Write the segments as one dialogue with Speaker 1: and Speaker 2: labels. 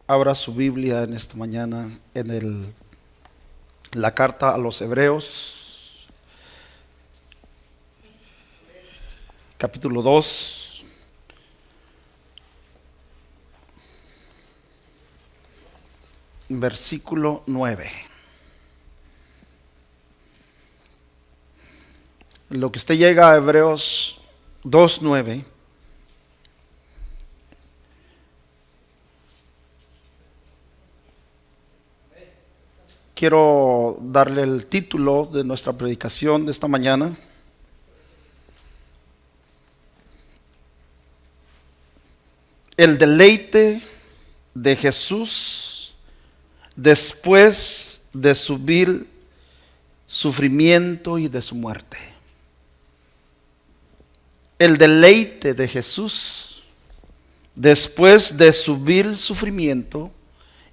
Speaker 1: Abra su Biblia en esta mañana en la carta a los Hebreos, capítulo 2, versículo 9. En lo que usted llega a Hebreos 2:9. Quiero darle el título de nuestra predicación de esta mañana. El deleite de Jesús después de su vil sufrimiento y de su muerte. El deleite de Jesús después de su vil sufrimiento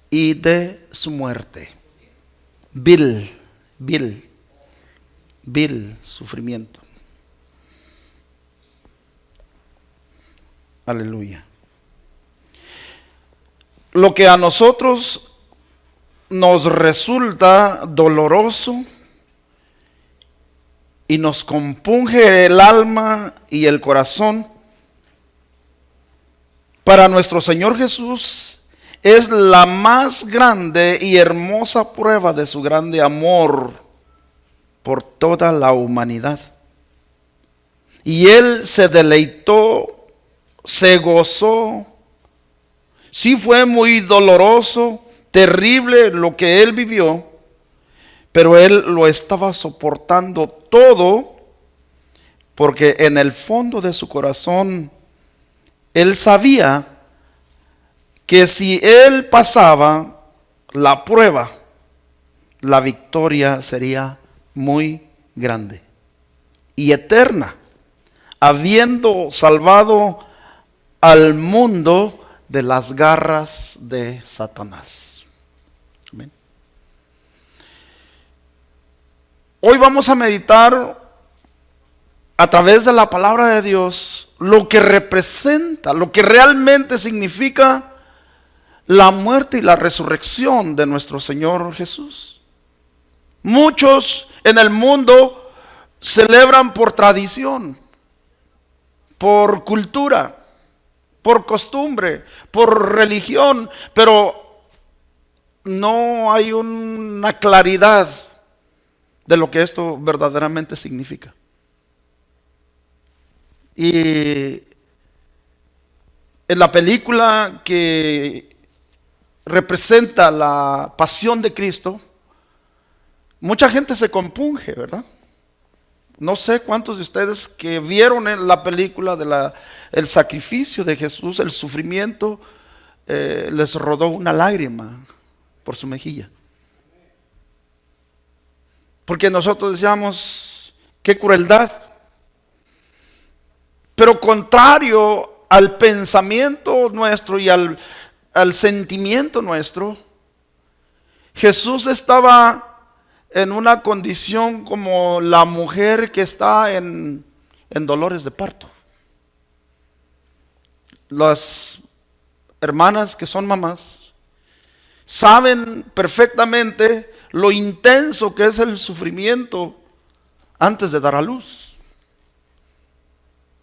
Speaker 1: y de su muerte. Vil sufrimiento. Aleluya. Lo que a nosotros nos resulta doloroso y nos compunge el alma y el corazón, para nuestro Señor Jesús es la más grande y hermosa prueba de su grande amor por toda la humanidad. Y Él se deleitó, se gozó. Sí fue muy doloroso, terrible lo que Él vivió, pero Él lo estaba soportando todo porque en el fondo de su corazón Él sabía que si Él pasaba la prueba, la victoria sería muy grande y eterna, habiendo salvado al mundo de las garras de Satanás. Amén. Hoy vamos a meditar a través de la palabra de Dios lo que representa, lo que realmente significa la muerte y la resurrección de nuestro Señor Jesús. Muchos en el mundo celebran por tradición, por cultura, por costumbre, por religión, pero no hay una claridad de lo que esto verdaderamente significa. Y en la película que representa la pasión de Cristo, mucha gente se compunge, ¿verdad? No sé cuántos de ustedes que vieron en la película de el sacrificio de Jesús, el sufrimiento, les rodó una lágrima por su mejilla. Porque nosotros decíamos, qué crueldad. Pero contrario al pensamiento nuestro y al sentimiento nuestro, Jesús estaba en una condición como la mujer que está en dolores de parto. Las hermanas que son mamás saben perfectamente lo intenso que es el sufrimiento antes de dar a luz,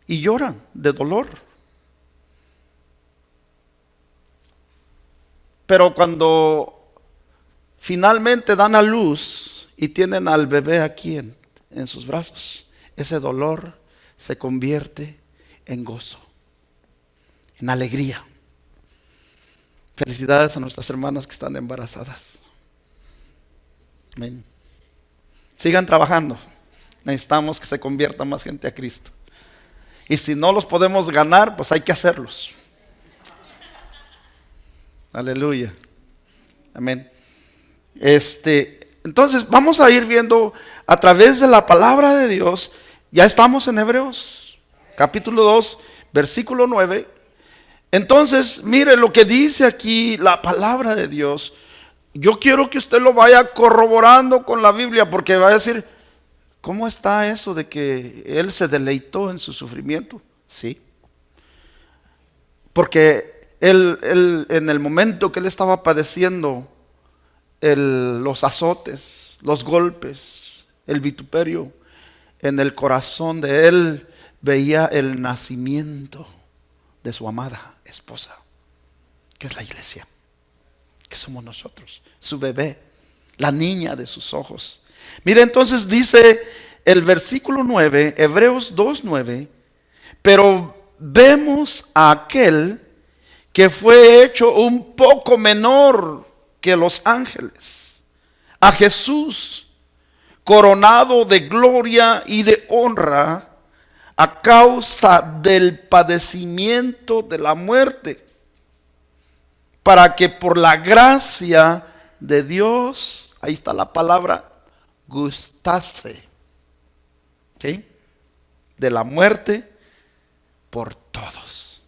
Speaker 1: y lloran de dolor. Pero cuando finalmente dan a luz y tienen al bebé aquí en sus brazos, ese dolor se convierte en gozo, en alegría. Felicidades a nuestras hermanas que están embarazadas. Amén. Sigan trabajando. Necesitamos que se convierta más gente a Cristo. Y si no los podemos ganar, pues hay que hacerlos. Aleluya. Amén. Entonces vamos a ir viendo a través de la palabra de Dios. Ya estamos en Hebreos capítulo 2 versículo 9. Entonces mire lo que dice aquí la palabra de Dios. Yo quiero que usted lo vaya corroborando con la Biblia, porque va a decir, ¿cómo está eso de que Él se deleitó en su sufrimiento? Sí, porque En el momento que él estaba padeciendo los azotes, los golpes, el vituperio, en el corazón de él veía el nacimiento de su amada esposa, que es la iglesia, que somos nosotros, su bebé, la niña de sus ojos. Mire, entonces dice el versículo 9, Hebreos 2:9, pero vemos a aquel que fue hecho un poco menor que los ángeles, a Jesús, coronado de gloria y de honra a causa del padecimiento de la muerte, para que por la gracia de Dios, ahí está la palabra, gustase, ¿sí?, de la muerte por todos.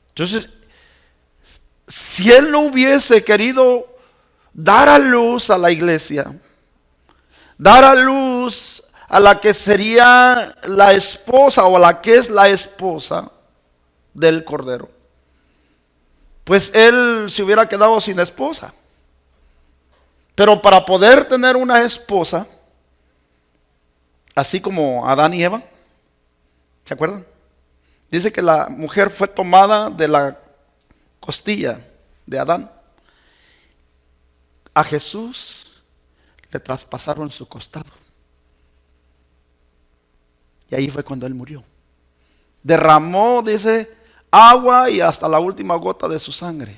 Speaker 1: Entonces, si él no hubiese querido dar a luz a la iglesia, dar a luz a la que sería la esposa o a la que es la esposa del Cordero, pues él se hubiera quedado sin esposa. Pero para poder tener una esposa, así como Adán y Eva, ¿se acuerdan? Dice que la mujer fue tomada de la costilla de Adán. A Jesús le traspasaron su costado. Y ahí fue cuando él murió. Derramó, dice, agua y hasta la última gota de su sangre.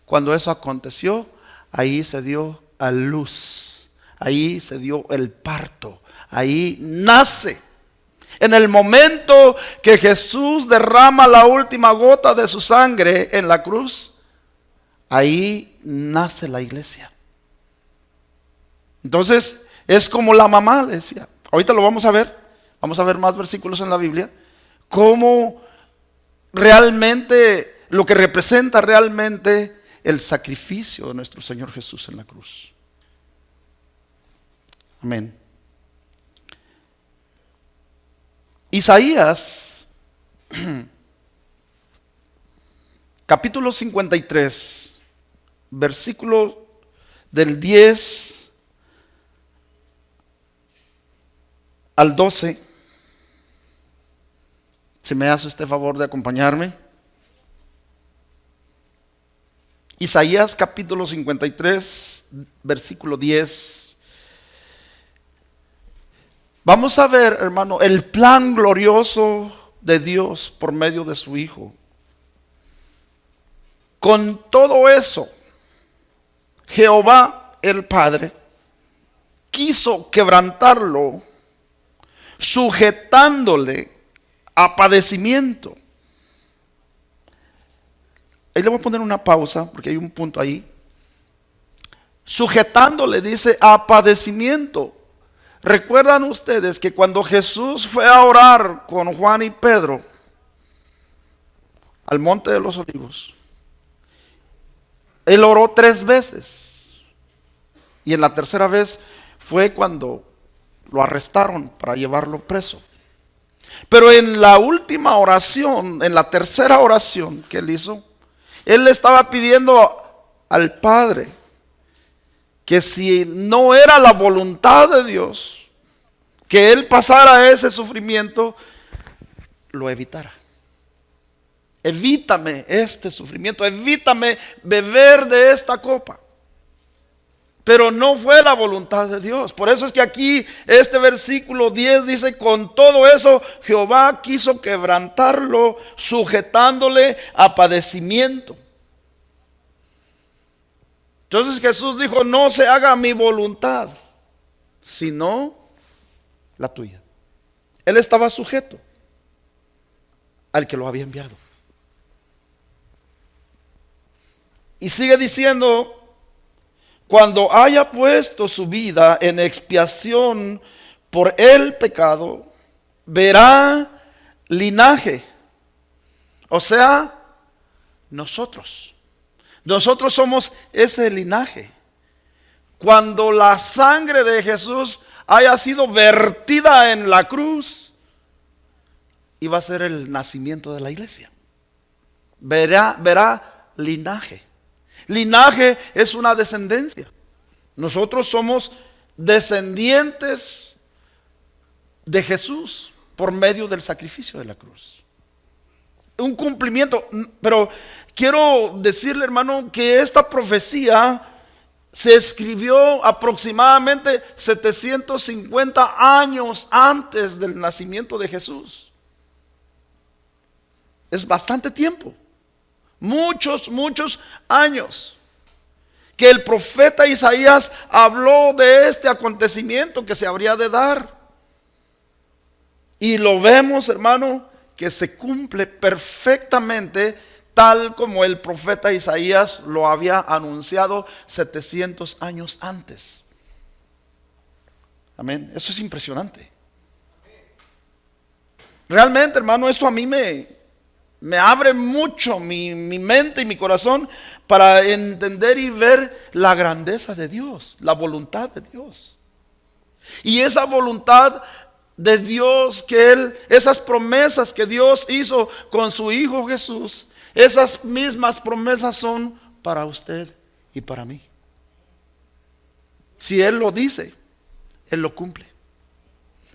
Speaker 1: Cuando eso aconteció, ahí se dio a luz. Ahí se dio el parto. Ahí nace. En el momento que Jesús derrama la última gota de su sangre en la cruz, ahí nace la iglesia. Entonces, es como la mamá, le decía. Ahorita lo vamos a ver. Vamos a ver más versículos en la Biblia. Cómo realmente, lo que representa realmente el sacrificio de nuestro Señor Jesús en la cruz. Amén. Isaías, capítulo 53, versículo del 10 al 12. Si me hace usted favor de acompañarme. Isaías capítulo 53, versículo 10. Vamos a ver, hermano, el plan glorioso de Dios por medio de su Hijo. Con todo eso, Jehová el Padre quiso quebrantarlo, sujetándole a padecimiento. Ahí le voy a poner una pausa porque hay un punto ahí. Sujetándole, dice, a padecimiento. ¿Recuerdan ustedes que cuando Jesús fue a orar con Juan y Pedro al monte de los olivos, él oró 3 veces y en la tercera vez fue cuando lo arrestaron para llevarlo preso? Pero en la última oración, en la tercera oración que él hizo, él le estaba pidiendo al Padre que si no era la voluntad de Dios que él pasara ese sufrimiento, lo evitara. Evítame este sufrimiento, evítame beber de esta copa. Pero no fue la voluntad de Dios. Por eso es que aquí este versículo 10 dice, con todo eso Jehová quiso quebrantarlo, sujetándole a padecimiento. Entonces Jesús dijo, no se haga mi voluntad, sino la tuya. Él estaba sujeto al que lo había enviado. Y sigue diciendo, cuando haya puesto su vida en expiación por el pecado, verá linaje. O sea, nosotros somos ese linaje. Cuando la sangre de Jesús haya sido vertida en la cruz, iba a ser el nacimiento de la iglesia. verá linaje. Linaje es una descendencia. Nosotros somos descendientes de Jesús por medio del sacrificio de la cruz. Un cumplimiento. Pero quiero decirle, hermano, que esta profecía se escribió aproximadamente 750 años antes del nacimiento de Jesús. Es bastante tiempo. Muchos años que el profeta Isaías habló de este acontecimiento que se habría de dar. Y lo vemos, hermano, que se cumple perfectamente tal como el profeta Isaías lo había anunciado 700 años antes. Amén. Eso es impresionante. Realmente, hermano, esto a mí me abre mucho mi mente y mi corazón para entender y ver la grandeza de Dios, la voluntad de Dios. Y esa voluntad de Dios esas promesas que Dios hizo con su Hijo Jesús, esas mismas promesas son para usted y para mí. Si Él lo dice, Él lo cumple.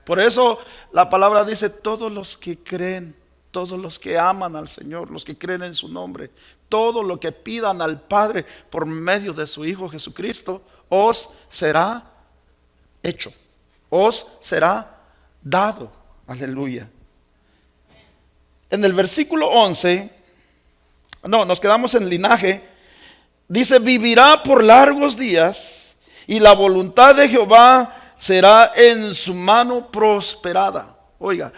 Speaker 1: Por eso la palabra dice: todos los que creen, todos los que aman al Señor, los que creen en su nombre, todo lo que pidan al Padre por medio de su Hijo Jesucristo, os será hecho, os será dado. Aleluya. En el versículo 11, nos quedamos en linaje. Dice: vivirá por largos días, y la voluntad de Jehová será en su mano prosperada. Oiga,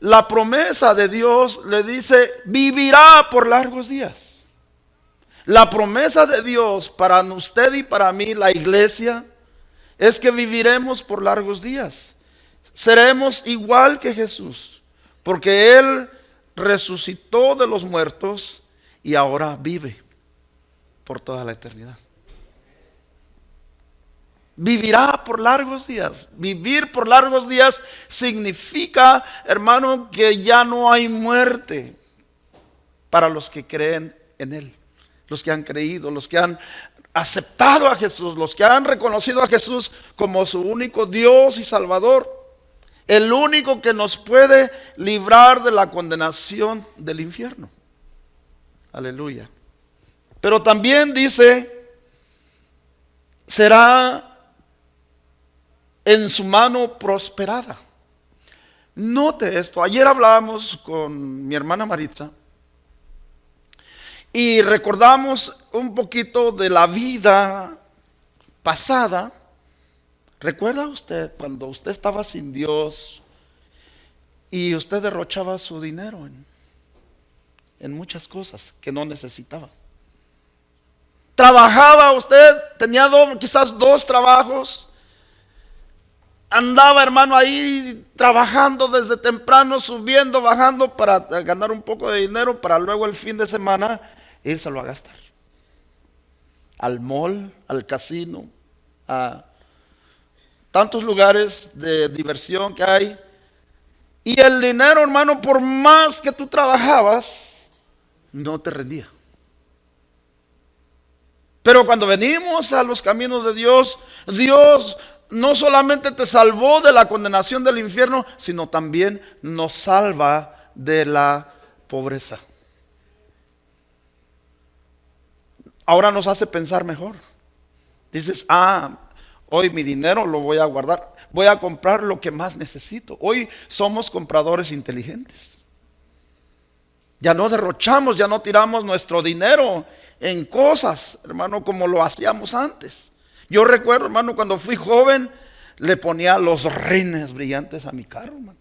Speaker 1: la promesa de Dios le dice: vivirá por largos días. La promesa de Dios para usted y para mí, la iglesia, es que viviremos por largos días. Seremos igual que Jesús, porque Él resucitó de los muertos y ahora vive por toda la eternidad. Vivirá por largos días. Vivir por largos días significa, hermano, que ya no hay muerte para los que creen en Él, los que han creído, los que han aceptado a Jesús, los que han reconocido a Jesús como su único Dios y Salvador, el único que nos puede librar de la condenación del infierno. Aleluya. Pero también dice: será en su mano prosperada. Note esto. Ayer hablábamos con mi hermana Maritza y recordamos un poquito de la vida pasada. ¿Recuerda usted cuando usted estaba sin Dios y usted derrochaba su dinero en muchas cosas que no necesitaba? Trabajaba usted, tenía quizás 2 trabajos. Andaba, hermano, ahí trabajando desde temprano, subiendo, bajando para ganar un poco de dinero, para luego el fin de semana írselo a gastar. Al mall, al casino, a tantos lugares de diversión que hay. Y el dinero, hermano, por más que tú trabajabas, no te rendía. Pero cuando venimos a los caminos de Dios, Dios no solamente te salvó de la condenación del infierno, sino también nos salva de la pobreza. Ahora nos hace pensar mejor. Dices: hoy mi dinero lo voy a guardar, voy a comprar lo que más necesito. Hoy somos compradores inteligentes. Ya no derrochamos, ya no tiramos nuestro dinero en cosas, hermano, como lo hacíamos antes. Yo recuerdo, hermano, cuando fui joven, le ponía los rines brillantes a mi carro, hermano,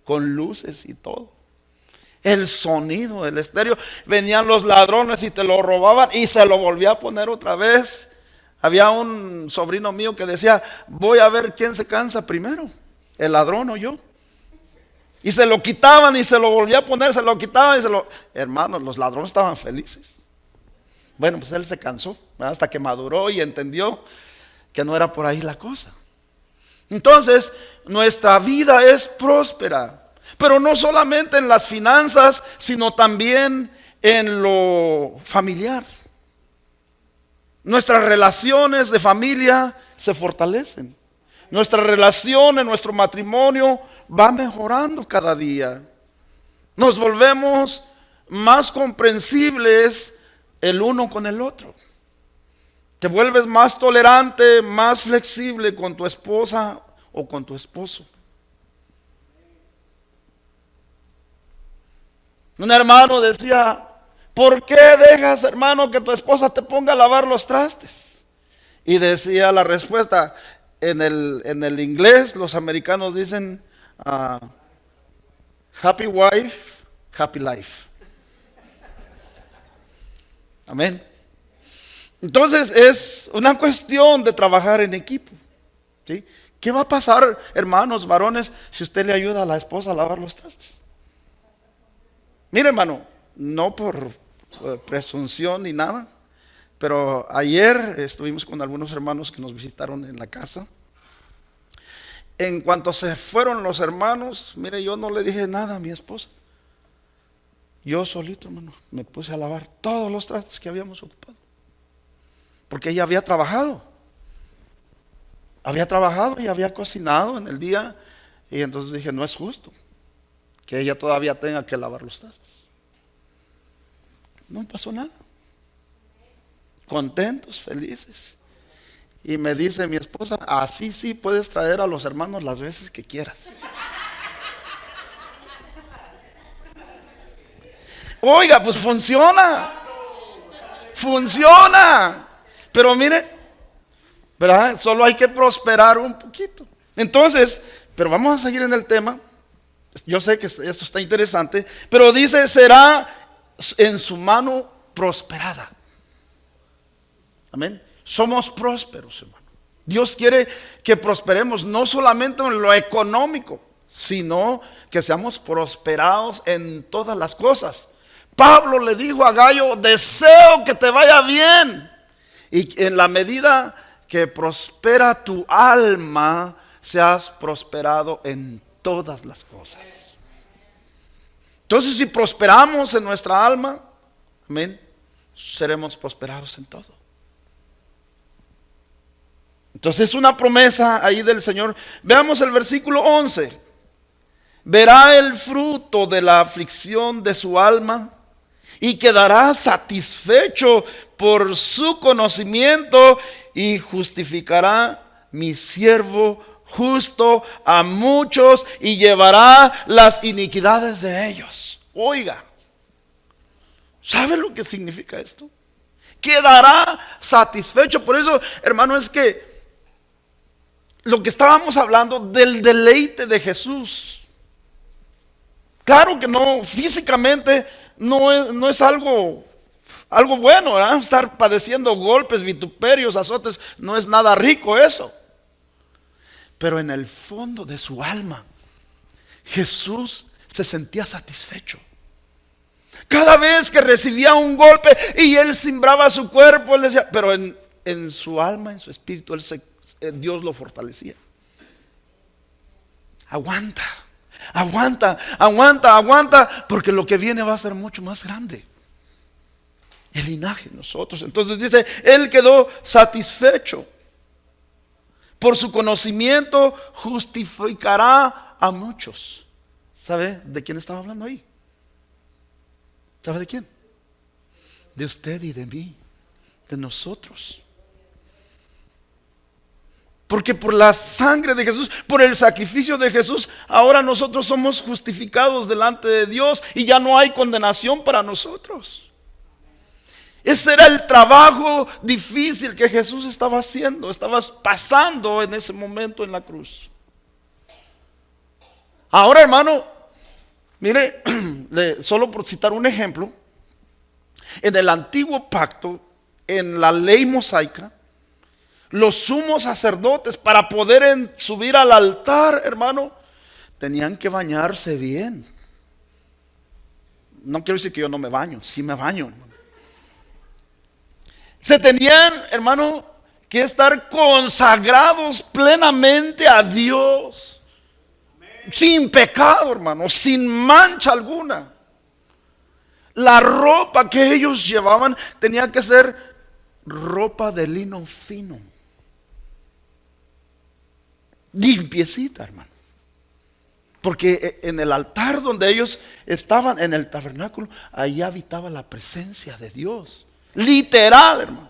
Speaker 1: con luces y todo. El sonido del estéreo. Venían los ladrones y te lo robaban y se lo volvía a poner otra vez. Había un sobrino mío que decía: voy a ver quién se cansa primero, el ladrón o yo. Y se lo quitaban y se lo volvía a poner, se lo quitaban y Hermanos, los ladrones estaban felices. Bueno, pues él se cansó, ¿verdad? Hasta que maduró y entendió que no era por ahí la cosa. Entonces, nuestra vida es próspera, pero no solamente en las finanzas, sino también en lo familiar. Nuestras relaciones de familia se fortalecen. Nuestra relación en nuestro matrimonio va mejorando cada día. Nos volvemos más comprensibles el uno con el otro. Te vuelves más tolerante, más flexible con tu esposa o con tu esposo. Un hermano decía: ¿por qué dejas, hermano, que tu esposa te ponga a lavar los trastes? Y decía la respuesta, en el inglés los americanos dicen happy wife, happy life. Amén. Entonces es una cuestión de trabajar en equipo, ¿sí? ¿Qué va a pasar, hermanos, varones, si usted le ayuda a la esposa a lavar los trastes? Mire, hermano, no por presunción ni nada, pero ayer estuvimos con algunos hermanos que nos visitaron en la casa. En cuanto se fueron los hermanos, mire, yo no le dije nada a mi esposa. Yo solito, hermano, me puse a lavar todos los trastes que habíamos ocupado. Porque ella había trabajado y había cocinado en el día. Y entonces dije, no es justo que ella todavía tenga que lavar los trastes. No pasó nada. Contentos, felices. Y me dice mi esposa: así sí puedes traer a los hermanos las veces que quieras. Oiga, pues funciona. Funciona. Pero mire, ¿verdad? Solo hay que prosperar un poquito. Entonces, pero vamos a seguir en el tema. Yo sé que esto está interesante, pero dice: será en su mano prosperada. Amén. Somos prósperos, hermano. Dios quiere que prosperemos no solamente en lo económico, sino que seamos prosperados en todas las cosas. Pablo le dijo a Gallo: deseo que te vaya bien. Y en la medida que prospera tu alma, seas prosperado en todas las cosas. Entonces, si prosperamos en nuestra alma, amén, seremos prosperados en todo. Entonces es una promesa ahí del Señor. Veamos el versículo 11. Verá el fruto de la aflicción de su alma y quedará satisfecho por su conocimiento, y justificará mi siervo justo a muchos y llevará las iniquidades de ellos. Oiga, ¿sabe lo que significa esto? Quedará satisfecho. Por eso, hermano, es que lo que estábamos hablando del deleite de Jesús. Claro que no, físicamente no es algo bueno, ¿verdad? Estar padeciendo golpes, vituperios, azotes, no es nada rico eso. Pero en el fondo de su alma, Jesús se sentía satisfecho. Cada vez que recibía un golpe y él cimbraba su cuerpo, él decía, pero en su alma, en su espíritu, Dios lo fortalecía. Aguanta, porque lo que viene va a ser mucho más grande. El linaje de nosotros. Entonces dice, él quedó satisfecho. Por su conocimiento justificará a muchos. ¿Sabe de quién estaba hablando ahí? ¿Sabe de quién? De usted y de mí, de nosotros. Porque por la sangre de Jesús, por el sacrificio de Jesús, ahora nosotros somos justificados delante de Dios y ya no hay condenación para nosotros. Ese era el trabajo difícil que Jesús estaba haciendo, estaba pasando en ese momento en la cruz. Ahora, hermano, mire, solo por citar un ejemplo, en el antiguo pacto, en la ley mosaica, los sumos sacerdotes, para poder subir al altar, hermano, tenían que bañarse bien. No quiero decir que yo no me baño, sí me baño, hermano. Se tenían, hermano, que estar consagrados plenamente a Dios, sin pecado, hermano, sin mancha alguna. La ropa que ellos llevaban tenía que ser ropa de lino fino, limpiecita, hermano. Porque en el altar donde ellos estaban, en el tabernáculo, ahí habitaba la presencia de Dios. Literal, hermano.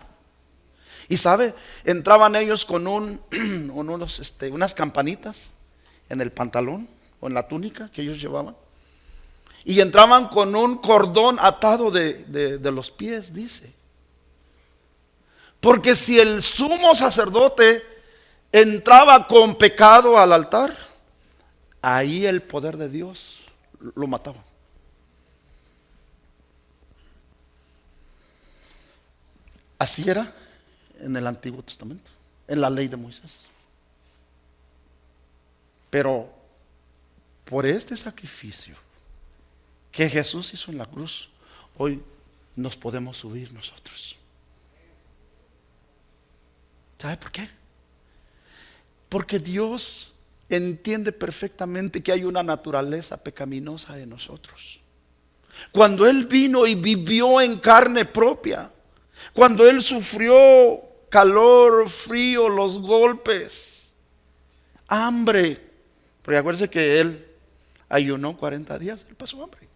Speaker 1: Y sabe, entraban ellos con unas campanitas en el pantalón o en la túnica que ellos llevaban. Y entraban con un cordón atado de los pies, dice. Porque si el sumo sacerdote entraba con pecado al altar, ahí el poder de Dios lo mataba. Así era en el Antiguo Testamento, en la ley de Moisés. Pero por este sacrificio que Jesús hizo en la cruz, hoy nos podemos subir nosotros. ¿Sabe por qué? Porque Dios entiende perfectamente que hay una naturaleza pecaminosa en nosotros. Cuando Él vino y vivió en carne propia, cuando Él sufrió calor, frío, los golpes, hambre, porque acuérdense que Él ayunó 40 días, Él pasó hambre.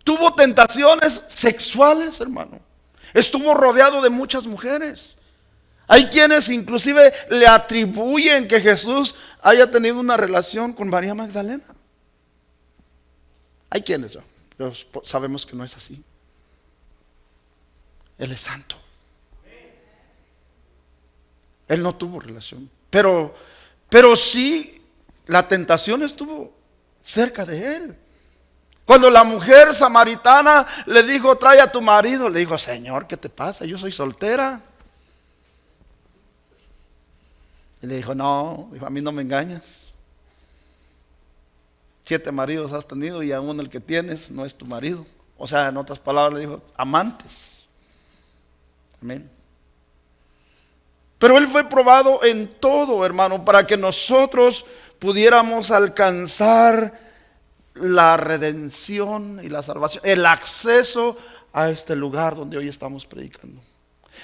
Speaker 1: Tuvo tentaciones sexuales, hermano. Estuvo rodeado de muchas mujeres. Hay quienes inclusive le atribuyen que Jesús haya tenido una relación con María Magdalena. Hay quienes, pero sabemos que no es así. Él es santo. Él no tuvo relación. Pero sí, la tentación estuvo cerca de él. Cuando la mujer samaritana le dijo, trae a tu marido, le dijo, Señor, ¿qué te pasa? Yo soy soltera. Y le dijo, no, a mí no me engañas. 7 maridos has tenido y aún el que tienes no es tu marido. O sea, en otras palabras le dijo, amantes. Amén. Pero Él fue probado en todo, hermano, para que nosotros pudiéramos alcanzar la redención y la salvación, el acceso a este lugar donde hoy estamos predicando.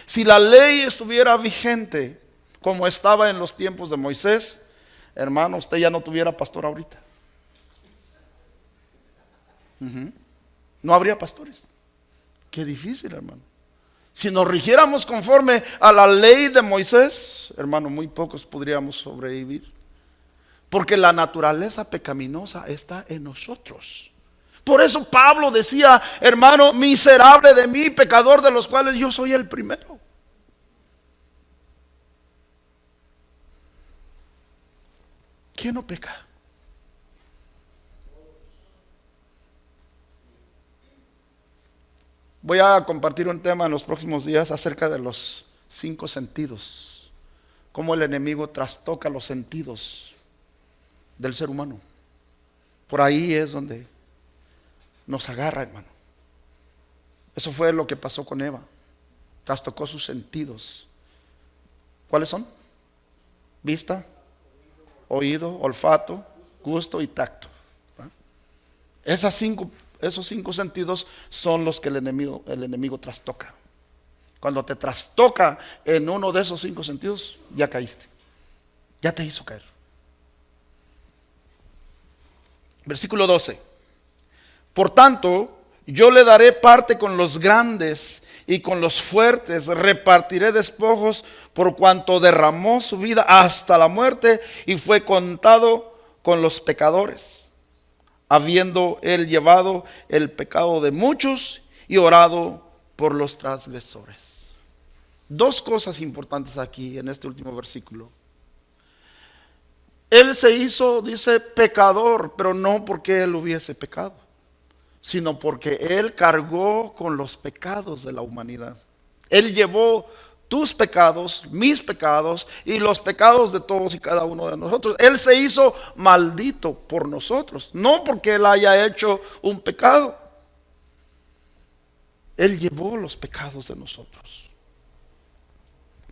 Speaker 1: Si la ley estuviera vigente como estaba en los tiempos de Moisés, hermano, usted ya no tuviera pastor ahorita. No habría pastores. Qué difícil, hermano. Si nos rigiéramos conforme a la ley de Moisés, hermano, muy pocos podríamos sobrevivir. Porque la naturaleza pecaminosa está en nosotros. Por eso Pablo decía, hermano, miserable de mí, pecador de los cuales yo soy el primero. ¿Quién no peca? Voy a compartir un tema en los próximos días acerca de los 5 sentidos. Cómo el enemigo trastoca los sentidos del ser humano. Por ahí es donde nos agarra, hermano. Eso fue lo que pasó con Eva. Trastocó sus sentidos. ¿Cuáles son? Vista, oído, olfato, gusto y tacto. Esos 5 sentidos son los que el enemigo trastoca. Cuando te trastoca en uno de esos 5 sentidos, ya caíste. Ya te hizo caer. Versículo 12. Por tanto, yo le daré parte con los grandes y con los fuertes repartiré despojos, por cuanto derramó su vida hasta la muerte y fue contado con los pecadores, habiendo él llevado el pecado de muchos y orado por los transgresores. 2 cosas importantes aquí en este último versículo. Él se hizo, dice, pecador, pero no porque él hubiese pecado, sino porque Él cargó con los pecados de la humanidad. Él llevó tus pecados, mis pecados y los pecados de todos y cada uno de nosotros. Él se hizo maldito por nosotros, no porque Él haya hecho un pecado. Él llevó los pecados de nosotros.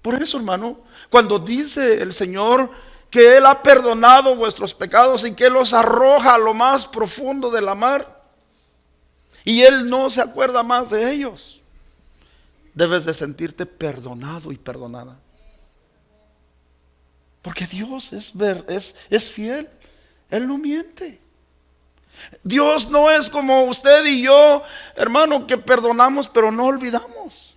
Speaker 1: Por eso, hermano, cuando dice el Señor que Él ha perdonado vuestros pecados y que Él los arroja a lo más profundo de la mar, y Él no se acuerda más de ellos. Debes de sentirte perdonado y perdonada. Porque Dios es fiel. Él no miente. Dios no es como usted y yo, hermano, que perdonamos pero no olvidamos.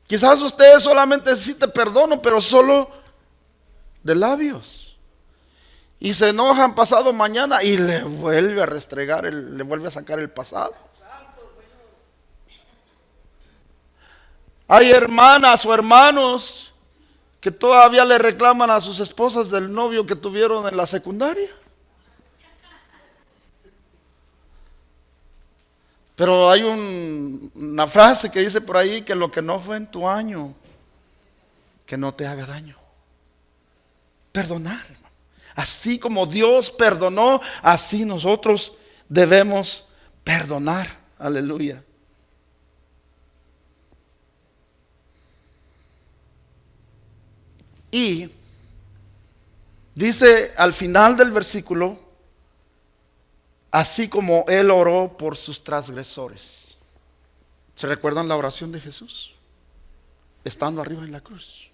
Speaker 1: Quizás usted solamente necesite perdono, pero solo de labios. Y se enojan pasado mañana y le vuelve a restregar, le vuelve a sacar el pasado. Hay hermanas o hermanos que todavía le reclaman a sus esposas del novio que tuvieron en la secundaria. Pero hay una frase que dice por ahí que lo que no fue en tu año, que no te haga daño. Perdonar, hermano. Así como Dios perdonó, así nosotros debemos perdonar. Aleluya. Y dice al final del versículo, así como Él oró por sus transgresores. ¿Se recuerdan la oración de Jesús? Estando arriba en la cruz.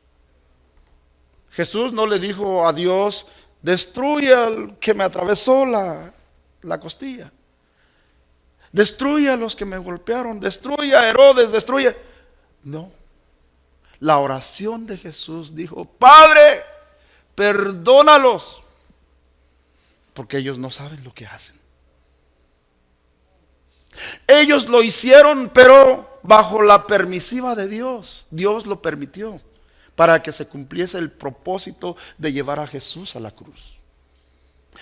Speaker 1: Jesús no le dijo a Dios, destruye al que me atravesó la costilla. Destruye a los que me golpearon. Destruye a Herodes, destruye. No. La oración de Jesús dijo, Padre, perdónalos, porque ellos no saben lo que hacen. Ellos lo hicieron, pero bajo la permisiva de Dios. Dios lo permitió para que se cumpliese el propósito de llevar a Jesús a la cruz.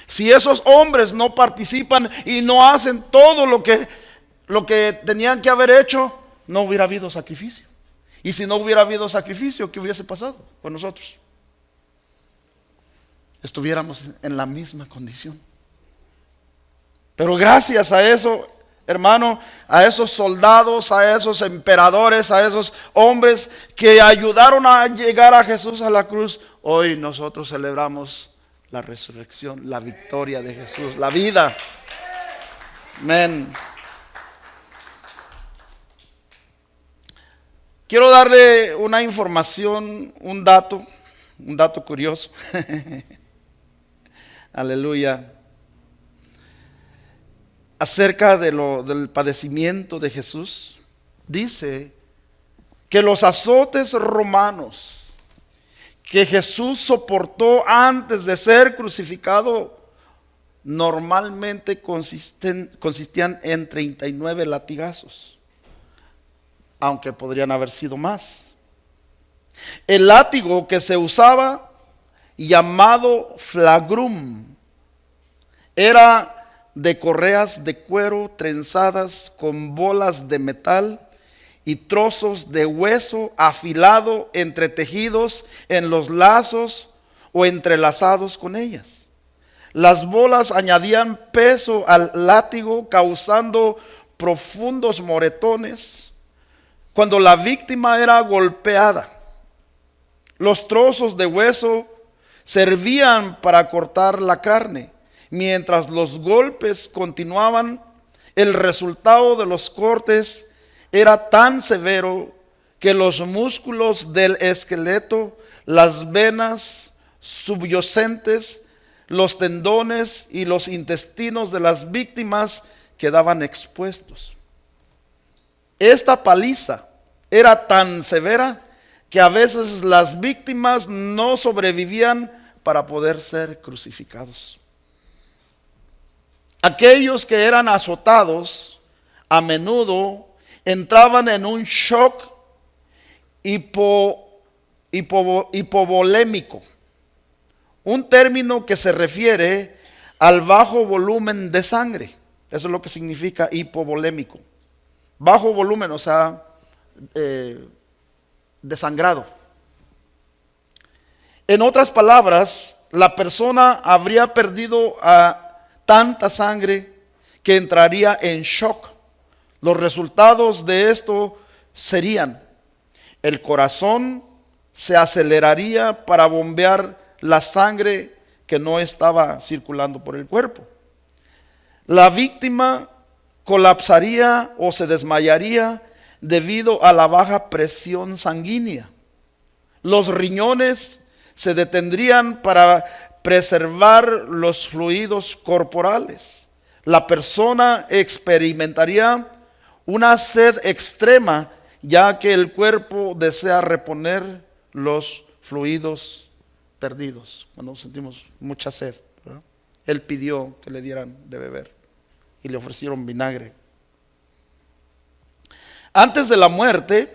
Speaker 1: Si esos hombres no participan y no hacen todo lo que tenían que haber hecho, no hubiera habido sacrificio. Y si no hubiera habido sacrificio, ¿qué hubiese pasado con nosotros? Estuviéramos en la misma condición. Pero gracias a eso, hermano, a esos soldados, a esos emperadores, a esos hombres que ayudaron a llegar a Jesús a la cruz, hoy nosotros celebramos la resurrección, la victoria de Jesús, la vida. Amén. Quiero darle una información, un dato curioso. Aleluya. Acerca del padecimiento de Jesús. Dice que los azotes romanos que Jesús soportó antes de ser crucificado normalmente consistían en 39 latigazos, aunque podrían haber sido más. El látigo que se usaba, llamado flagrum, era de correas de cuero trenzadas con bolas de metal y trozos de hueso afilado entretejidos en los lazos o entrelazados con ellas. Las bolas añadían peso al látigo, causando profundos moretones cuando la víctima era golpeada. Los trozos de hueso servían para cortar la carne. Mientras los golpes continuaban, el resultado de los cortes era tan severo que los músculos del esqueleto, las venas subyacentes, los tendones y los intestinos de las víctimas quedaban expuestos. Esta paliza era tan severa que a veces las víctimas no sobrevivían para poder ser crucificados. Aquellos que eran azotados a menudo entraban en un shock hipovolémico, un término que se refiere al bajo volumen de sangre. Eso es lo que significa hipovolémico. Bajo volumen, o sea, desangrado. En otras palabras, la persona habría perdido tanta sangre que entraría en shock. Los resultados de esto serían: el corazón se aceleraría para bombear la sangre que no estaba circulando por el cuerpo. La víctima colapsaría o se desmayaría debido a la baja presión sanguínea. Los riñones se detendrían para preservar los fluidos corporales. La persona experimentaría una sed extrema, ya que el cuerpo desea reponer los fluidos perdidos. Cuando sentimos mucha sed, ¿verdad? Él pidió que le dieran de beber y le ofrecieron vinagre. Antes de la muerte,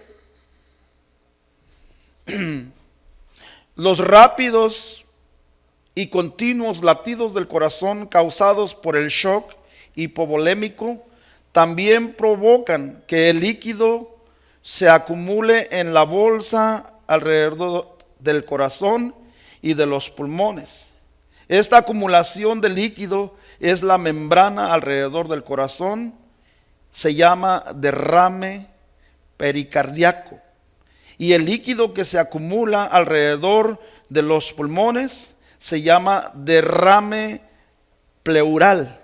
Speaker 1: los rápidos y continuos latidos del corazón causados por el shock hipovolémico también provocan que el líquido se acumule en la bolsa alrededor del corazón y de los pulmones. Esta acumulación de líquido es la membrana alrededor del corazón, se llama derrame pericardíaco. Y el líquido que se acumula alrededor de los pulmones se llama derrame pleural.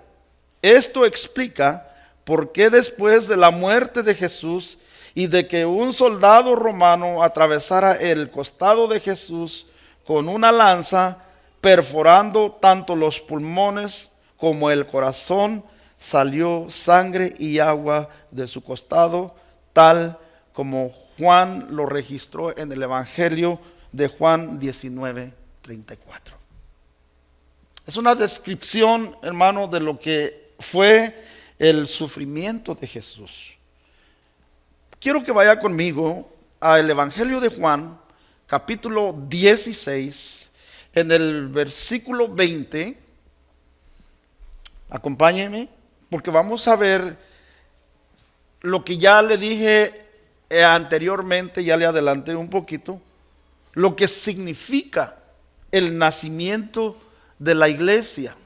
Speaker 1: Esto explica por qué después de la muerte de Jesús y de que un soldado romano atravesara el costado de Jesús con una lanza, perforando tanto los pulmones como el corazón, salió sangre y agua de su costado, tal como Juan lo registró en el Evangelio de Juan 19:34. Es una descripción, hermano, de lo que fue el sufrimiento de Jesús. Quiero que vaya conmigo al Evangelio de Juan, capítulo 16, en el versículo 20. Acompáñenme, porque vamos a ver lo que ya le dije anteriormente, ya le adelanté un poquito, lo que significa el nacimiento de la iglesia.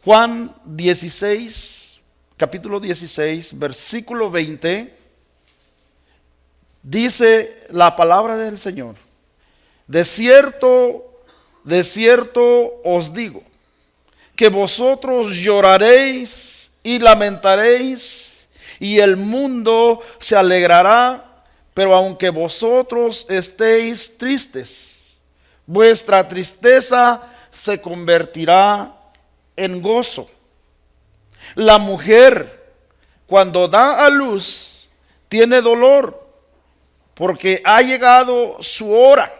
Speaker 1: Juan 16, capítulo 16, versículo 20, dice la palabra del Señor: de cierto os digo, que vosotros lloraréis y lamentaréis, y el mundo se alegrará, pero aunque vosotros estéis tristes, vuestra tristeza se convertirá en gozo. La mujer, cuando da a luz, tiene dolor, porque ha llegado su hora,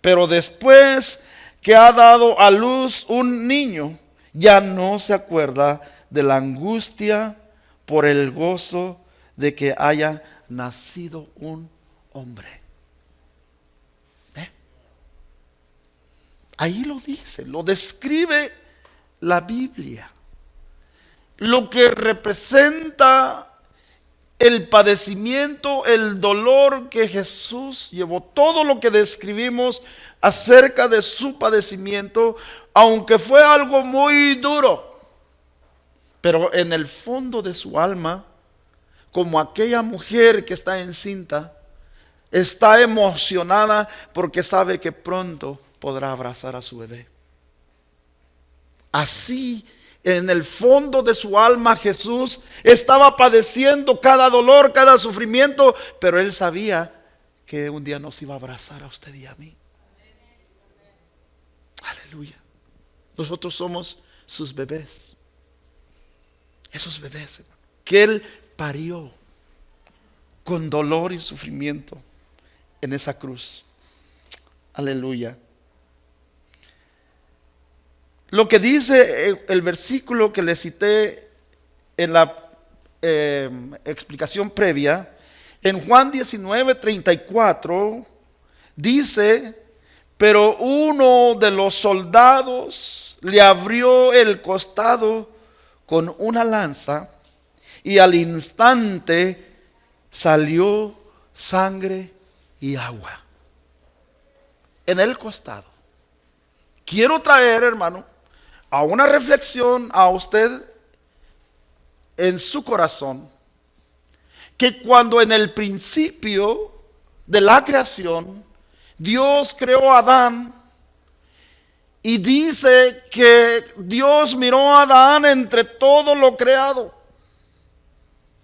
Speaker 1: pero después que ha dado a luz un niño, ya no se acuerda de la angustia por el gozo de que haya nacido un hombre. ¿Ve? Ahí lo dice, lo describe la Biblia. Lo que representa el padecimiento, el dolor que Jesús llevó, todo lo que describimos acerca de su padecimiento, aunque fue algo muy duro, pero en el fondo de su alma, como aquella mujer que está encinta, está emocionada porque sabe que pronto podrá abrazar a su bebé. Así, en el fondo de su alma, Jesús estaba padeciendo cada dolor, cada sufrimiento, pero él sabía que un día nos iba a abrazar a usted y a mí. Aleluya. Nosotros somos sus bebés. Esos bebés, hermano, que él parió con dolor y sufrimiento en esa cruz. Aleluya. Lo que dice el versículo que le cité en la explicación previa, en Juan 19:34, dice: pero uno de los soldados le abrió el costado con una lanza, y al instante salió sangre y agua en el costado. Quiero traer, hermano, a una reflexión a usted en su corazón, que cuando en el principio de la creación Dios creó a Adán, Y dice que Dios miró a Adán entre todo lo creado,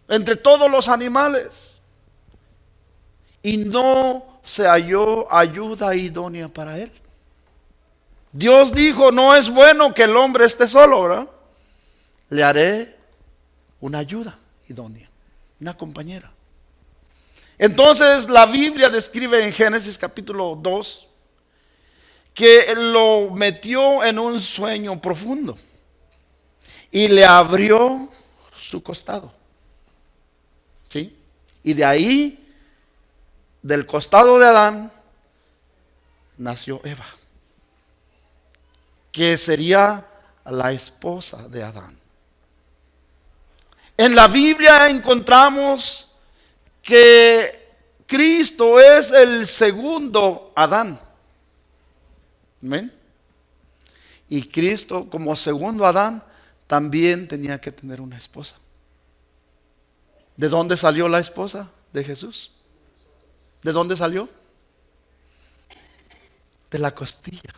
Speaker 1: entre todos los animales, y no se halló ayuda idónea para él. Dios dijo, no es bueno que el hombre esté solo, ¿verdad? Le haré una ayuda idónea, una compañera. Entonces la Biblia describe en Génesis capítulo 2 que lo metió en un sueño profundo y le abrió su costado. ¿Sí? Y de ahí, del costado de Adán, nació Eva, que sería la esposa de Adán. En la Biblia encontramos que Cristo es el segundo Adán. ¿Amén? Y Cristo, como segundo Adán, también tenía que tener una esposa. ¿De dónde salió la esposa de Jesús? ¿De dónde salió? De la costilla.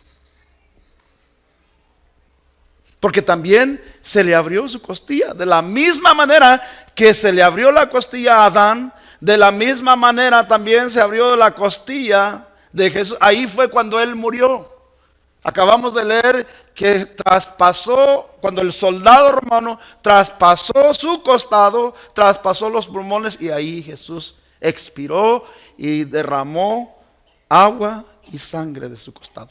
Speaker 1: Porque también se le abrió su costilla. De la misma manera que se le abrió la costilla a Adán, de la misma manera también se abrió la costilla de Jesús. Ahí fue cuando él murió. Acabamos de leer que traspasó, cuando el soldado romano traspasó su costado, traspasó los pulmones, y ahí Jesús expiró y derramó agua y sangre de su costado.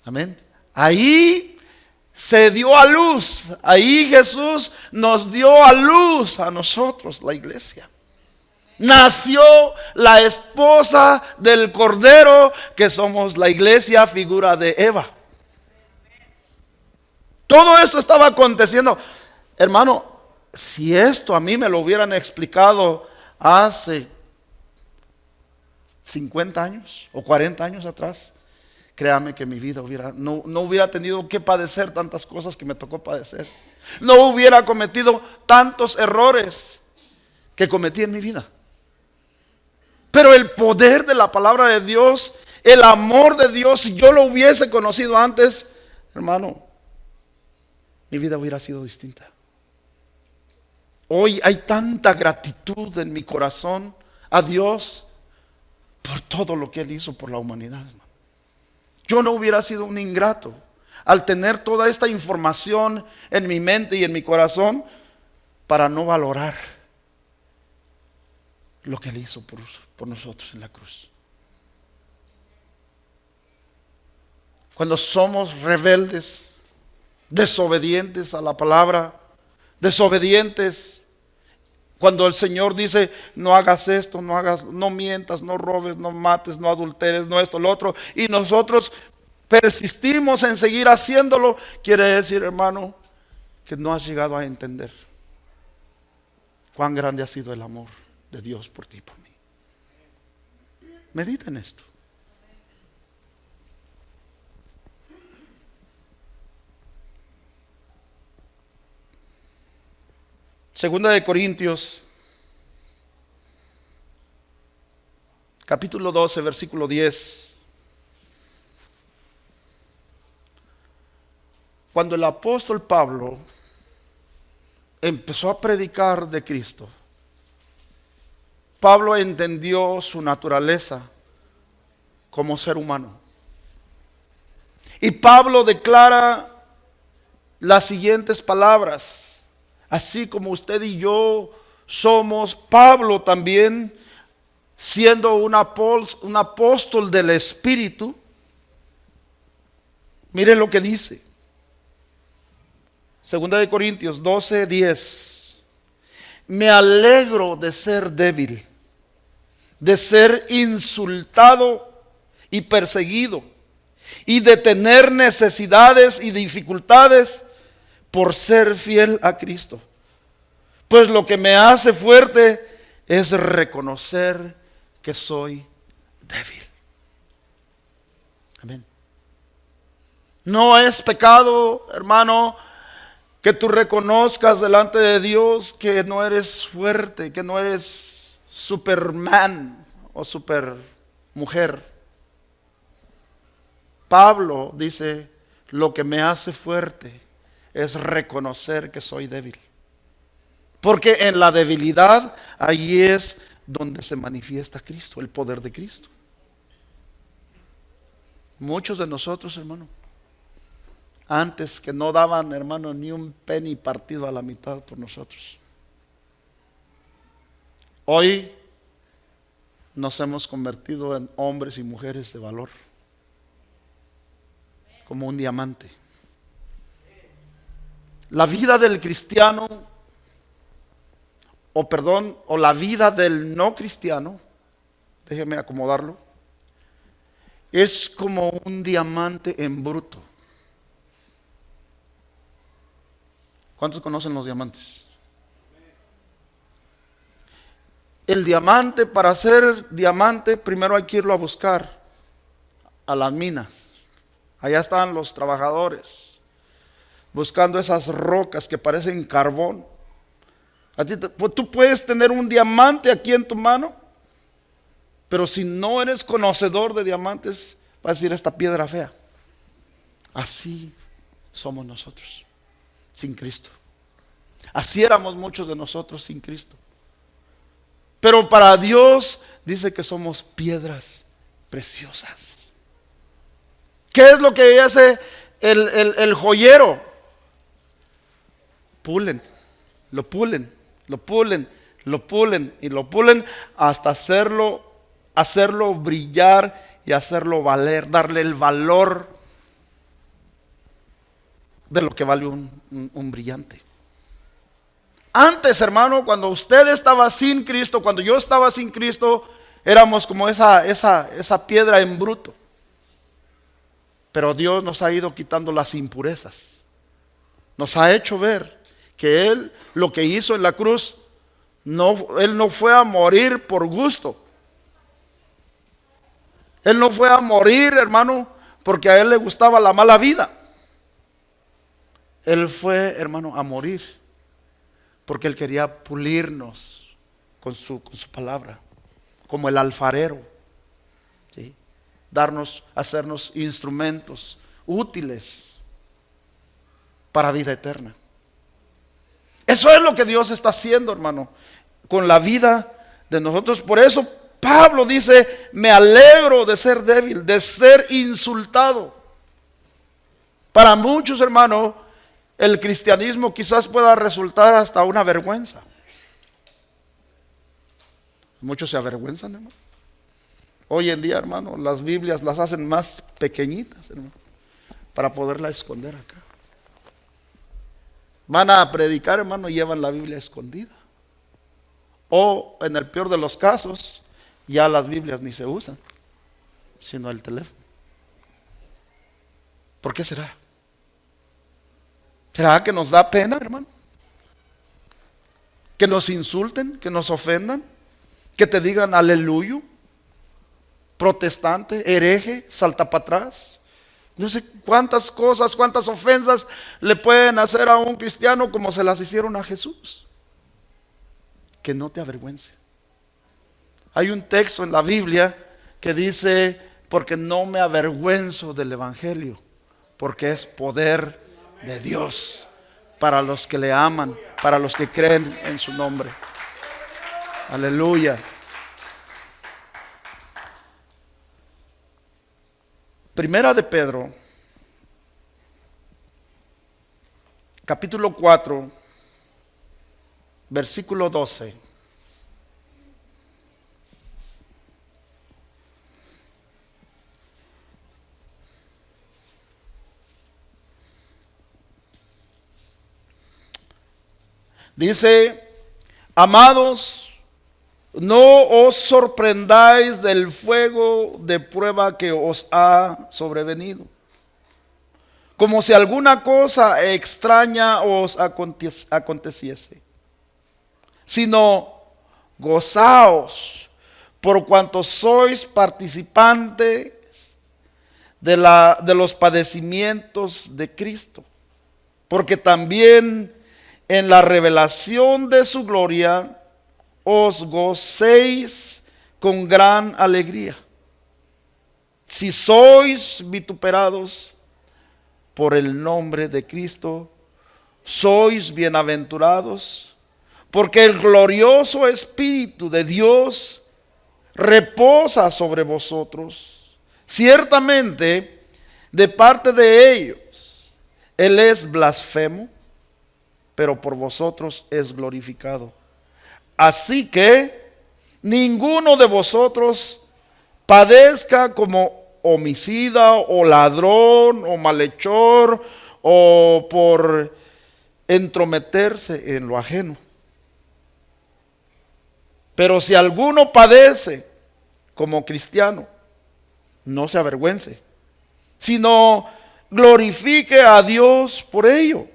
Speaker 1: Amén. Ahí se dio a luz. Ahí Jesús nos dio a luz a nosotros, la iglesia. Nació la esposa del Cordero, que somos la iglesia, figura de Eva. Todo esto estaba aconteciendo. Hermano, si esto a mí me lo hubieran explicado hace 50 años o 40 años atrás, créame que mi vida no hubiera tenido que padecer tantas cosas que me tocó padecer. No hubiera cometido tantos errores que cometí en mi vida. Pero el poder de la palabra de Dios, el amor de Dios, si yo lo hubiese conocido antes, hermano, mi vida hubiera sido distinta. Hoy hay tanta gratitud en mi corazón a Dios por todo lo que Él hizo por la humanidad, hermano. Yo no hubiera sido un ingrato al tener toda esta información en mi mente y en mi corazón para no valorar lo que Él hizo por nosotros en la cruz. Cuando somos rebeldes, desobedientes a la palabra, desobedientes, cuando el Señor dice no hagas esto, no mientas, no robes, no mates, no adulteres, no esto, lo otro, y nosotros persistimos en seguir haciéndolo, quiere decir, hermano, que no has llegado a entender cuán grande ha sido el amor de Dios por ti y por mí. Medita en esto. Segunda de Corintios, capítulo 12, versículo 10. Cuando el apóstol Pablo empezó a predicar de Cristo, Pablo entendió su naturaleza como ser humano. Y Pablo declara las siguientes palabras: así como usted y yo somos, Pablo también, siendo un apóstol del Espíritu, mire lo que dice. Segunda de Corintios 12, 10. Me alegro de ser débil, de ser insultado y perseguido, y de tener necesidades y dificultades por ser fiel a Cristo. Pues lo que me hace fuerte es reconocer que soy débil. Amén. No es pecado, hermano, que tú reconozcas delante de Dios que no eres fuerte, que no eres Superman o super mujer. Pablo dice, lo que me hace fuerte es reconocer que soy débil. Porque en la debilidad, ahí es donde se manifiesta Cristo, el poder de Cristo. Muchos de nosotros, hermano, antes que no daban, hermano, ni un penny partido a la mitad por nosotros. Hoy nos hemos convertido en hombres y mujeres de valor, como un diamante. La vida del cristiano, o la vida del no cristiano, déjeme acomodarlo, es como un diamante en bruto. ¿Cuántos conocen los diamantes? El diamante, para ser diamante, primero hay que irlo a buscar a las minas. Allá están los trabajadores buscando esas rocas que parecen carbón. Tú puedes tener un diamante aquí en tu mano, pero si no eres conocedor de diamantes, vas a decir esta piedra fea. Así somos nosotros, sin Cristo. Así éramos muchos de nosotros sin Cristo. Pero para Dios dice que somos piedras preciosas. ¿Qué es lo que hace el joyero? Pulen, lo pulen, lo pulen, lo pulen y lo pulen hasta hacerlo brillar y hacerlo valer, darle el valor de lo que vale un brillante. Antes, hermano, cuando usted estaba sin Cristo, cuando yo estaba sin Cristo, éramos como esa piedra en bruto. Pero Dios nos ha ido quitando las impurezas. Nos ha hecho ver que Él, lo que hizo en la cruz, Él no fue a morir por gusto. Él no fue a morir, hermano, porque a Él le gustaba la mala vida. Él fue, hermano, a morir porque Él quería pulirnos con su palabra, como el alfarero, ¿sí? Hacernos instrumentos útiles para vida eterna. Eso es lo que Dios está haciendo, hermano, con la vida de nosotros. Por eso Pablo dice, me alegro de ser débil, de ser insultado. Para muchos, hermano, el cristianismo quizás pueda resultar hasta una vergüenza. Muchos se avergüenzan, hermano. Hoy en día, hermano, las Biblias las hacen más pequeñitas, hermano, para poderla esconder acá. Van a predicar, hermano, y llevan la Biblia escondida. O en el peor de los casos, ya las Biblias ni se usan, sino el teléfono. ¿Por qué será? ¿Será que nos da pena, hermano? Que nos insulten, que nos ofendan, que te digan aleluya, protestante, hereje, salta para atrás. No sé cuántas cosas, cuántas ofensas le pueden hacer a un cristiano como se las hicieron a Jesús. Que no te avergüence. Hay un texto en la Biblia que dice, porque no me avergüenzo del Evangelio, porque es poder de Dios para los que le aman, para los que creen en su nombre. Aleluya. Primera de Pedro, capítulo 4, versículo 12. Dice, amados, no os sorprendáis del fuego de prueba que os ha sobrevenido, como si alguna cosa extraña os aconteciese, sino gozaos por cuanto sois participantes de los padecimientos de Cristo, porque también en la revelación de su gloria os gocéis con gran alegría. si sois vituperados por el nombre de Cristo, sois bienaventurados, porque el glorioso Espíritu de Dios reposa sobre vosotros. Ciertamente, de parte de ellos, Él es blasfemo, pero por vosotros es glorificado. Así que ninguno de vosotros padezca como homicida o ladrón o malhechor o por entrometerse en lo ajeno. Pero si alguno padece como cristiano, no se avergüence, sino glorifique a Dios por ello.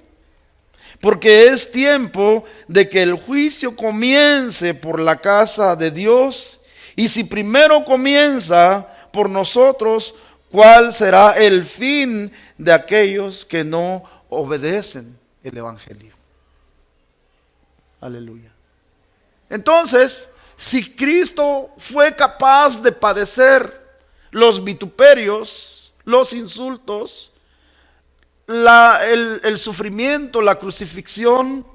Speaker 1: Porque es tiempo de que el juicio comience por la casa de Dios. Y si primero comienza por nosotros, ¿cuál será el fin de aquellos que no obedecen el Evangelio? Aleluya. Entonces, si Cristo fue capaz de padecer los vituperios, los insultos, el sufrimiento, la crucifixión,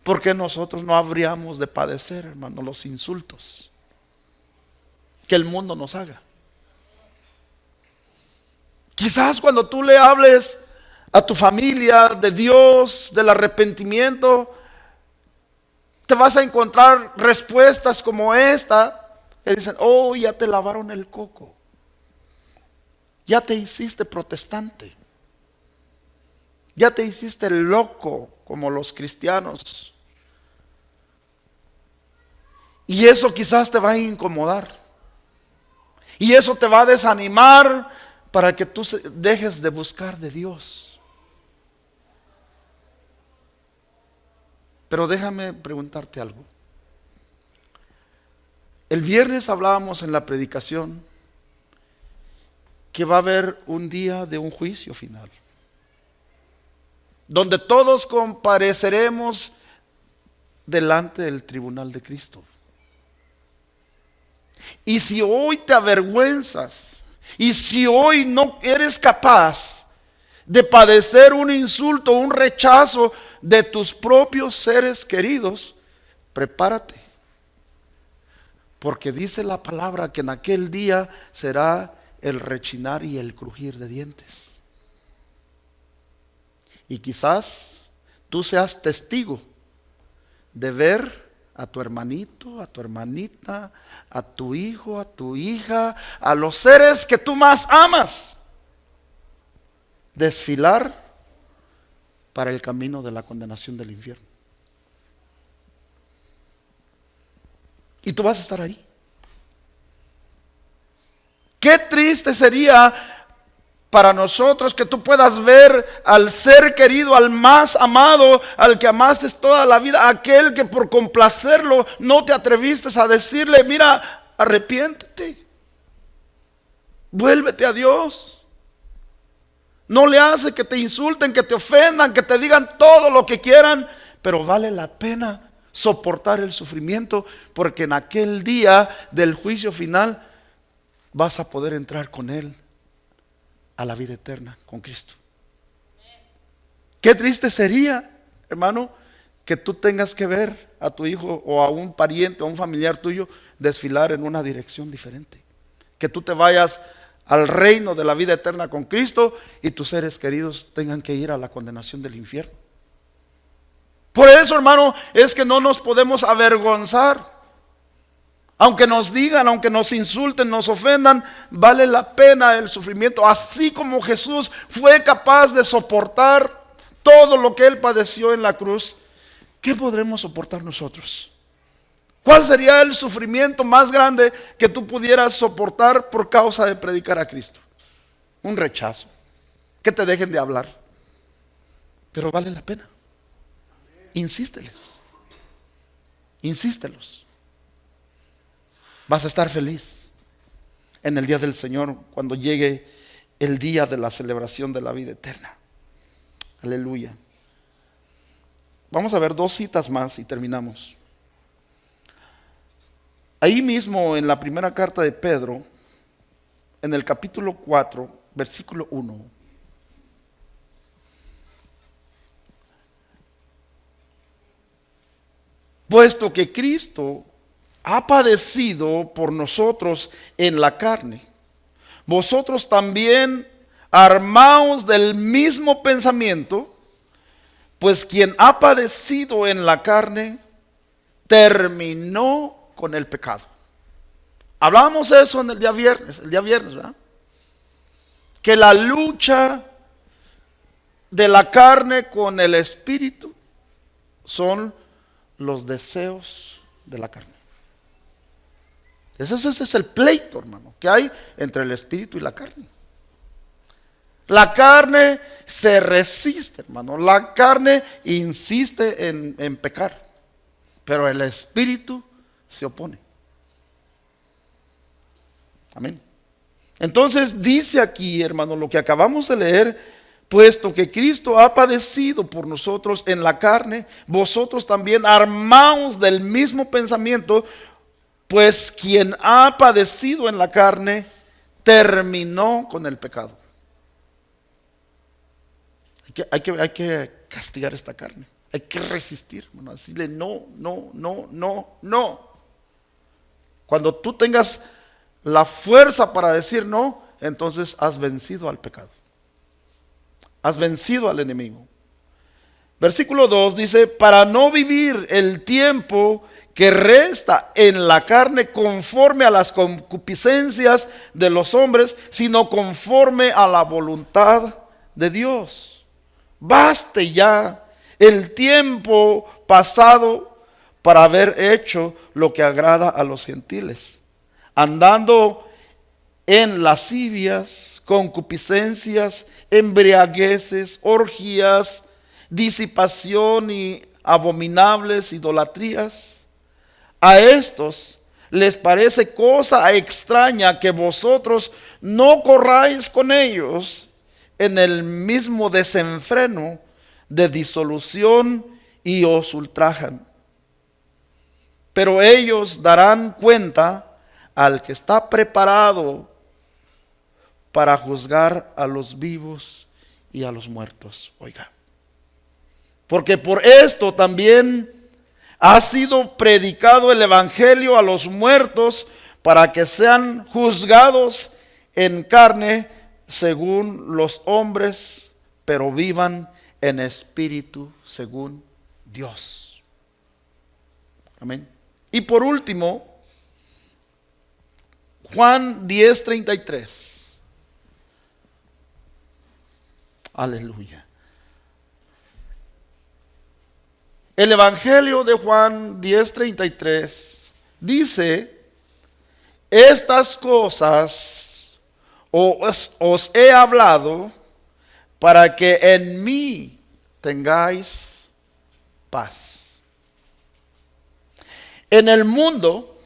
Speaker 1: ¿por qué nosotros no habríamos de padecer, hermano, los insultos que el mundo nos haga? Quizás cuando tú le hables a tu familia de Dios, del arrepentimiento, te vas a encontrar respuestas como esta, que dicen: oh, ya te lavaron el coco, ya te hiciste protestante, ya te hiciste loco como los cristianos. Y eso quizás te va a incomodar. Y eso te va a desanimar para que tú dejes de buscar de Dios. Pero déjame preguntarte algo. El viernes hablábamos en la predicación que va a haber un día de un juicio final, donde todos compareceremos delante del tribunal de Cristo. Y si hoy te avergüenzas, y si hoy no eres capaz de padecer un insulto, un rechazo de tus propios seres queridos, prepárate. Porque dice la palabra que en aquel día será el rechinar y el crujir de dientes. Y quizás tú seas testigo de ver a tu hermanito, a tu hermanita, a tu hijo, a tu hija, a los seres que tú más amas, desfilar para el camino de la condenación del infierno. Y tú vas a estar ahí. Qué triste sería para nosotros que tú puedas ver al ser querido, al más amado, al que amaste toda la vida, aquel que por complacerlo no te atreviste a decirle: mira, arrepiéntete, vuélvete a Dios. No le hace que te insulten, que te ofendan, que te digan todo lo que quieran, pero vale la pena soportar el sufrimiento, porque en aquel día del juicio final vas a poder entrar con Él a la vida eterna con Cristo. Qué triste sería, hermano, que tú tengas que ver a tu hijo o a un pariente o a un familiar tuyo desfilar en una dirección diferente. Que tú te vayas al reino de la vida eterna con Cristo y tus seres queridos tengan que ir a la condenación del infierno. Por eso, hermano, es que no nos podemos avergonzar. Aunque nos digan, aunque nos insulten, nos ofendan, vale la pena el sufrimiento. Así como Jesús fue capaz de soportar todo lo que Él padeció en la cruz, ¿qué podremos soportar nosotros? ¿Cuál sería el sufrimiento más grande que tú pudieras soportar por causa de predicar a Cristo? Un rechazo, que te dejen de hablar. Pero vale la pena. Insísteles. Insístelos. Vas a estar feliz en el día del Señor cuando llegue el día de la celebración de la vida eterna. Aleluya. Vamos a ver 2 citas más y terminamos. Ahí mismo en la primera carta de Pedro, en el capítulo 4, versículo 1. Puesto que Cristo ha padecido por nosotros en la carne, vosotros también armaos del mismo pensamiento, pues quien ha padecido en la carne terminó con el pecado. Hablábamos eso en el día viernes, ¿verdad? Que la lucha de la carne con el espíritu son los deseos de la carne. Ese es el pleito, hermano, que hay entre el espíritu y la carne. La carne se resiste, hermano. La carne insiste en pecar, pero el espíritu se opone. Amén. Entonces dice aquí, hermano, lo que acabamos de leer: puesto que Cristo ha padecido por nosotros en la carne, vosotros también armaos del mismo pensamiento, pues quien ha padecido en la carne terminó con el pecado. Hay que castigar esta carne. Hay que resistir, hermano. Decirle no, no, no, no, no. Cuando tú tengas la fuerza para decir no, entonces has vencido al pecado. Has vencido al enemigo. Versículo 2 dice: para no vivir el tiempo que resta en la carne conforme a las concupiscencias de los hombres, sino conforme a la voluntad de Dios. Baste ya el tiempo pasado para haber hecho lo que agrada a los gentiles, andando en lascivias, concupiscencias, embriagueces, orgías, disipación y abominables idolatrías. A estos les parece cosa extraña que vosotros no corráis con ellos en el mismo desenfreno de disolución y os ultrajan. Pero ellos darán cuenta al que está preparado para juzgar a los vivos y a los muertos. Oiga, porque por esto también ha sido predicado el evangelio a los muertos, para que sean juzgados en carne según los hombres, pero vivan en espíritu según Dios. Amén. Y por último, Juan 10:33. Aleluya. El evangelio de Juan 10:33 dice: estas cosas os he hablado para que en mí tengáis paz. En el mundo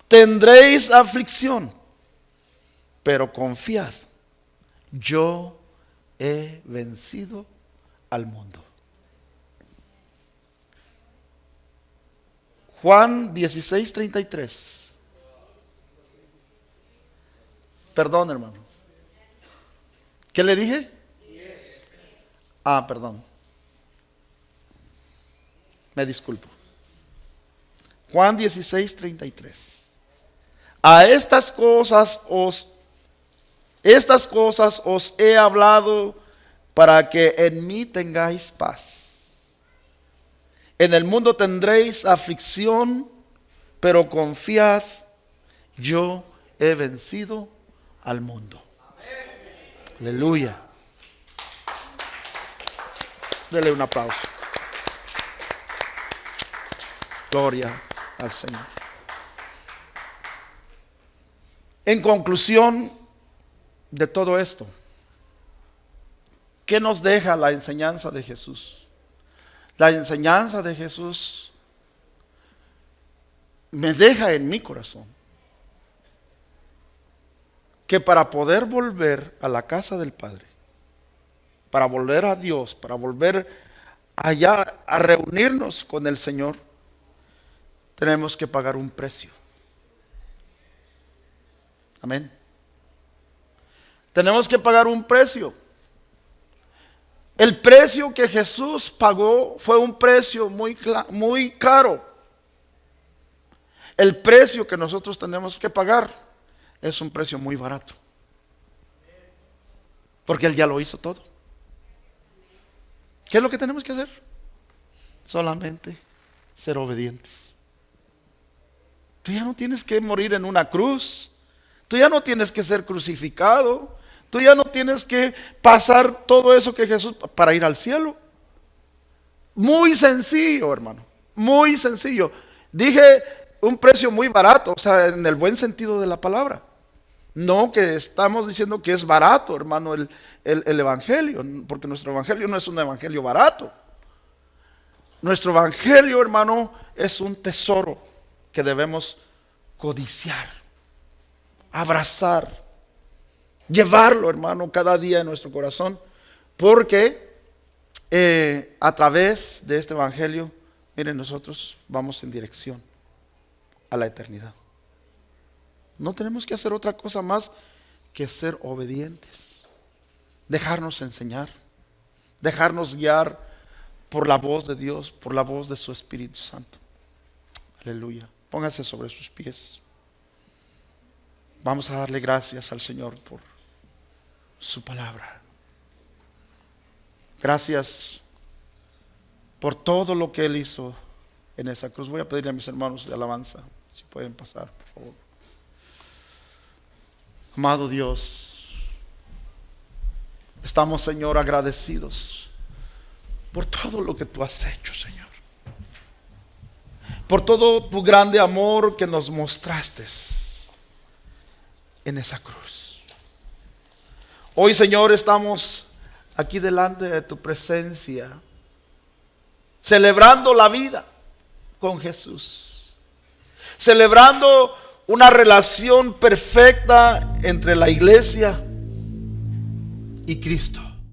Speaker 1: tendréis aflicción, pero confiad, yo he vencido al mundo. Juan 16:33. Perdón, hermano. ¿Qué le dije? Perdón. Me disculpo. Juan 16:33. A estas cosas os he hablado para que en mí tengáis paz. En el mundo tendréis aflicción, pero confiad, yo he vencido al mundo. Aleluya. Dele un aplauso. Gloria al Señor. En conclusión de todo esto, ¿qué nos deja la enseñanza de Jesús? La enseñanza de Jesús me deja en mi corazón que para poder volver a la casa del Padre, para volver a Dios, para volver allá a reunirnos con el Señor, tenemos que pagar un precio. Amén. Tenemos que pagar un precio. El precio que Jesús pagó fue un precio muy caro. El precio que nosotros tenemos que pagar es un precio muy barato. Porque Él ya lo hizo todo. ¿Qué es lo que tenemos que hacer? Solamente ser obedientes. Tú ya no tienes que morir en una cruz. Tú ya no tienes que ser crucificado. Tú ya no tienes que pasar todo eso que Jesús para ir al cielo. Muy sencillo, hermano. Muy sencillo. Dije un precio muy barato, o sea, en el buen sentido de la palabra. No que estamos diciendo que es barato, hermano, el evangelio, porque nuestro evangelio no es un evangelio barato. Nuestro evangelio, hermano, es un tesoro que debemos codiciar, abrazar, llevarlo, hermano, cada día en nuestro corazón, porque a través de este evangelio, miren, nosotros vamos en dirección a la eternidad. No tenemos que hacer otra cosa más que ser obedientes, dejarnos enseñar, dejarnos guiar por la voz de Dios, por la voz de su Espíritu Santo. Aleluya. Póngase sobre sus pies. Vamos a darle gracias al Señor por su palabra. Gracias por todo lo que Él hizo en esa cruz. Voy a pedirle a mis hermanos de alabanza, si pueden pasar, por favor. Amado Dios, estamos, Señor, agradecidos por todo lo que tú has hecho, Señor. Por todo tu grande amor que nos mostraste en esa cruz. Hoy, Señor, estamos aquí delante de tu presencia, celebrando la vida con Jesús, celebrando una relación perfecta entre la iglesia y Cristo.